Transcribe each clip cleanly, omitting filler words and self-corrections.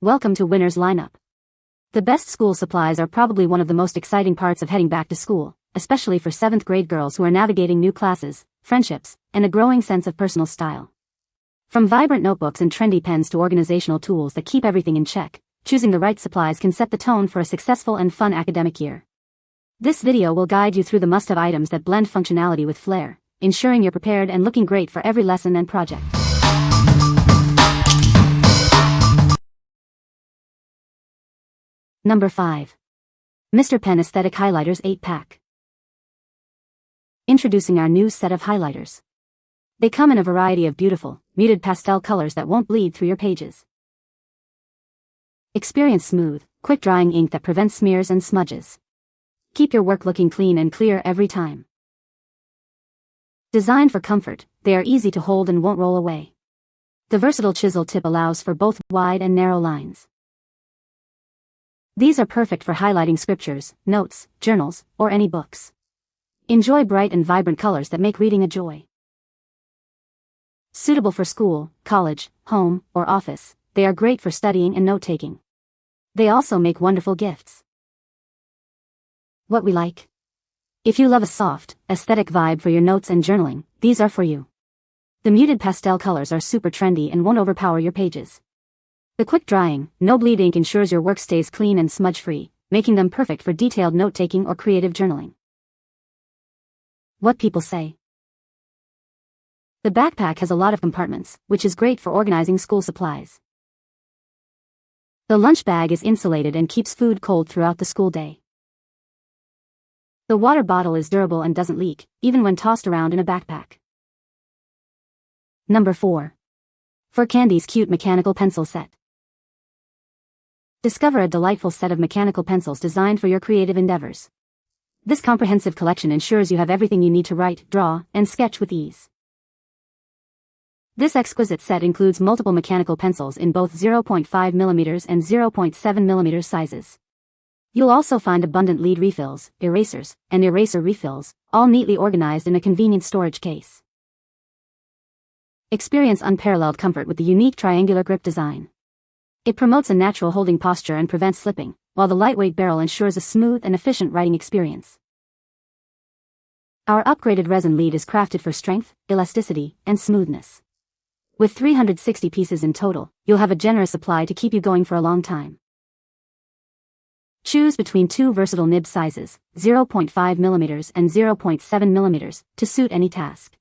Welcome to Winner's Lineup. The best school supplies are probably one of the most exciting parts of heading back to school, especially for 7th grade girls who are navigating new classes, friendships, and a growing sense of personal style. From vibrant notebooks and trendy pens to organizational tools that keep everything in check, choosing the right supplies can set the tone for a successful and fun academic year. This video will guide you through the must-have items that blend functionality with flair, ensuring you're prepared and looking great for every lesson and project. Number 5. Mr. Pen Aesthetic Highlighters 8-Pack. Introducing our new set of highlighters. They come in a variety of beautiful, muted pastel colors that won't bleed through your pages. Experience smooth, quick-drying ink that prevents smears and smudges. Keep your work looking clean and clear every time. Designed for comfort, they are easy to hold and won't roll away. The versatile chisel tip allows for both wide and narrow lines. These are perfect for highlighting scriptures, notes, journals, or any books. Enjoy bright and vibrant colors that make reading a joy. Suitable for school, college, home, or office, they are great for studying and note-taking. They also make wonderful gifts. What we like. If you love a soft, aesthetic vibe for your notes and journaling, these are for you. The muted pastel colors are super trendy and won't overpower your pages. The quick-drying, no-bleed ink ensures your work stays clean and smudge-free, making them perfect for detailed note-taking or creative journaling. What people say. The backpack has a lot of compartments, which is great for organizing school supplies. The lunch bag is insulated and keeps food cold throughout the school day. The water bottle is durable and doesn't leak, even when tossed around in a backpack. Number 4. For Candies Cute Mechanical Pencil Set. Discover a delightful set of mechanical pencils designed for your creative endeavors. This comprehensive collection ensures you have everything you need to write, draw, and sketch with ease. This exquisite set includes multiple mechanical pencils in both 0.5mm and 0.7mm sizes. You'll also find abundant lead refills, erasers, and eraser refills, all neatly organized in a convenient storage case. Experience unparalleled comfort with the unique triangular grip design. It promotes a natural holding posture and prevents slipping, while the lightweight barrel ensures a smooth and efficient writing experience. Our upgraded resin lead is crafted for strength, elasticity, and smoothness. With 360 pieces in total, you'll have a generous supply to keep you going for a long time. Choose between two versatile nib sizes, 0.5mm and 0.7mm, to suit any task.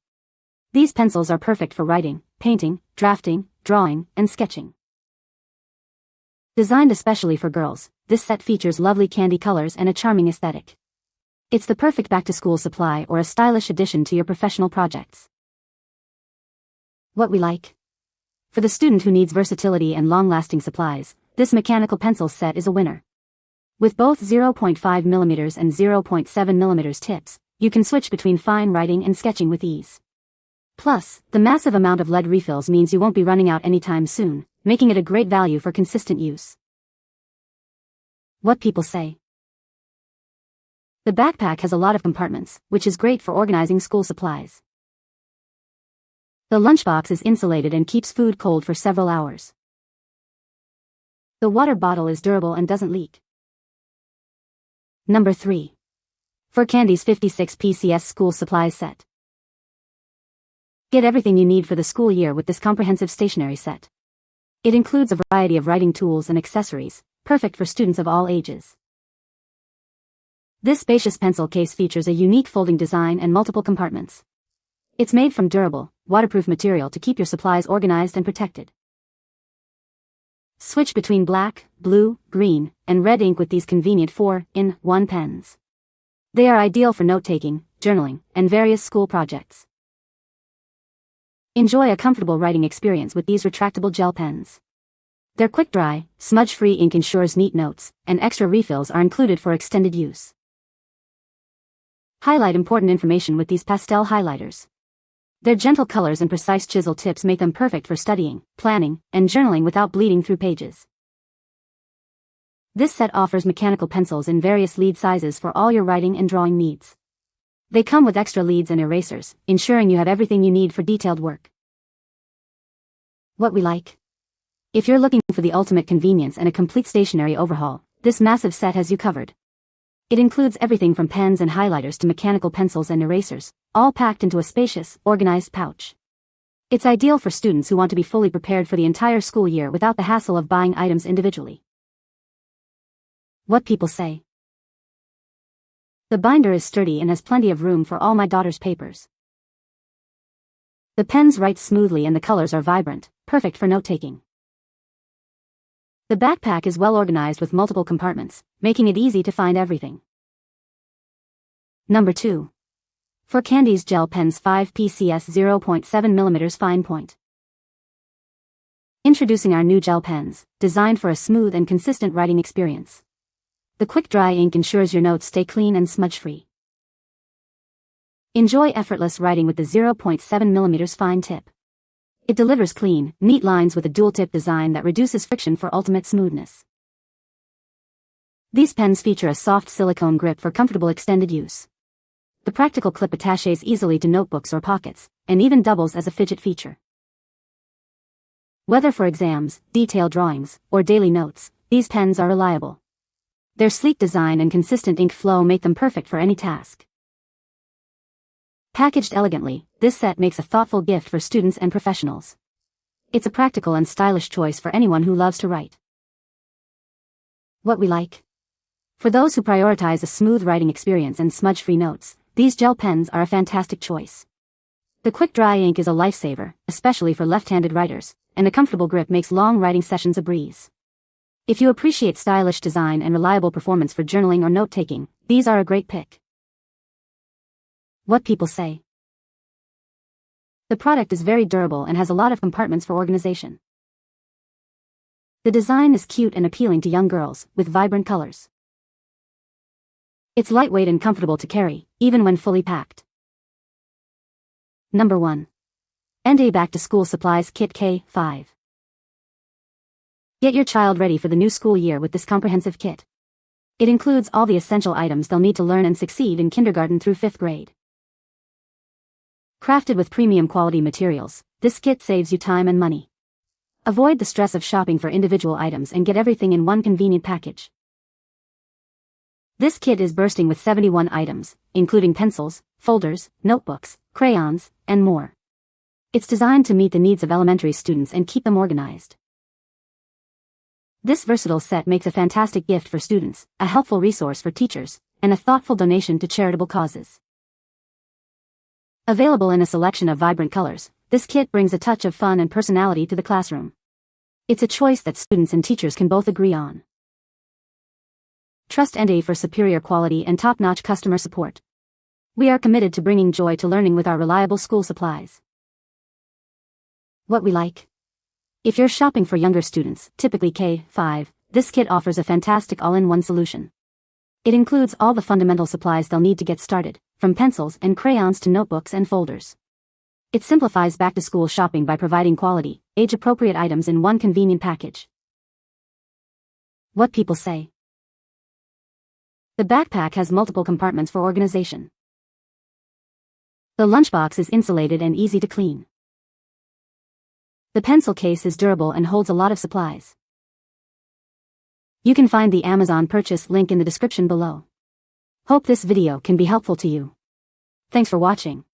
These pencils are perfect for writing, painting, drafting, drawing, and sketching. Designed especially for girls, this set features lovely candy colors and a charming aesthetic. It's the perfect back-to-school supply or a stylish addition to your professional projects. What we like. For the student who needs versatility and long-lasting supplies, this mechanical pencil set is a winner. With both 0.5mm and 0.7mm tips, you can switch between fine writing and sketching with ease. Plus, the massive amount of lead refills means you won't be running out anytime soon, making it a great value for consistent use. What people say. The backpack has a lot of compartments, which is great for organizing school supplies. The lunchbox is insulated and keeps food cold for several hours. The water bottle is durable and doesn't leak. Number 3. For Candies 56 PCS School Supplies Set. Get everything you need for the school year with this comprehensive stationery set. It includes a variety of writing tools and accessories, perfect for students of all ages. This spacious pencil case features a unique folding design and multiple compartments. It's made from durable, waterproof material to keep your supplies organized and protected. Switch between black, blue, green, and red ink with these convenient 4-in-1 pens. They are ideal for note-taking, journaling, and various school projects. Enjoy a comfortable writing experience with these retractable gel pens. Their quick-dry, smudge-free ink ensures neat notes, and extra refills are included for extended use. Highlight important information with these pastel highlighters. Their gentle colors and precise chisel tips make them perfect for studying, planning, and journaling without bleeding through pages. This set offers mechanical pencils in various lead sizes for all your writing and drawing needs. They come with extra leads and erasers, ensuring you have everything you need for detailed work. What we like. If you're looking for the ultimate convenience and a complete stationery overhaul, this massive set has you covered. It includes everything from pens and highlighters to mechanical pencils and erasers, all packed into a spacious, organized pouch. It's ideal for students who want to be fully prepared for the entire school year without the hassle of buying items individually. What people say. The binder is sturdy and has plenty of room for all my daughter's papers. The pens write smoothly and the colors are vibrant, perfect for note-taking. The backpack is well organized with multiple compartments, making it easy to find everything. Number 2. For Candies Gel Pens 5 PCS 0.7mm Fine Point. Introducing our new gel pens, designed for a smooth and consistent writing experience. The quick dry ink ensures your notes stay clean and smudge-free. Enjoy effortless writing with the 0.7mm fine tip. It delivers clean, neat lines with a dual-tip design that reduces friction for ultimate smoothness. These pens feature a soft silicone grip for comfortable extended use. The practical clip attaches easily to notebooks or pockets, and even doubles as a fidget feature. Whether for exams, detailed drawings, or daily notes, these pens are reliable. Their sleek design and consistent ink flow make them perfect for any task. Packaged elegantly, this set makes a thoughtful gift for students and professionals. It's a practical and stylish choice for anyone who loves to write. What we like. For those who prioritize a smooth writing experience and smudge-free notes, these gel pens are a fantastic choice. The quick dry ink is a lifesaver, especially for left-handed writers, and a comfortable grip makes long writing sessions a breeze. If you appreciate stylish design and reliable performance for journaling or note-taking, these are a great pick. What people say. The product is very durable and has a lot of compartments for organization. The design is cute and appealing to young girls, with vibrant colors. It's lightweight and comfortable to carry, even when fully packed. Number 1. Enday Back to School Supplies Kit K5. Get your child ready for the new school year with this comprehensive kit. It includes all the essential items they'll need to learn and succeed in kindergarten through 5th grade. Crafted with premium quality materials, this kit saves you time and money. Avoid the stress of shopping for individual items and get everything in one convenient package. This kit is bursting with 71 items, including pencils, folders, notebooks, crayons, and more. It's designed to meet the needs of elementary students and keep them organized. This versatile set makes a fantastic gift for students, a helpful resource for teachers, and a thoughtful donation to charitable causes. Available in a selection of vibrant colors, this kit brings a touch of fun and personality to the classroom. It's a choice that students and teachers can both agree on. Trust Enday for superior quality and top-notch customer support. We are committed to bringing joy to learning with our reliable school supplies. What we like. If you're shopping for younger students, typically K5, this kit offers a fantastic all-in-one solution. It includes all the fundamental supplies they'll need to get started, from pencils and crayons to notebooks and folders. It simplifies back-to-school shopping by providing quality, age-appropriate items in one convenient package. What people say. The backpack has multiple compartments for organization. The lunchbox is insulated and easy to clean. The pencil case is durable and holds a lot of supplies. You can find the Amazon purchase link in the description below. Hope this video can be helpful to you. Thanks for watching.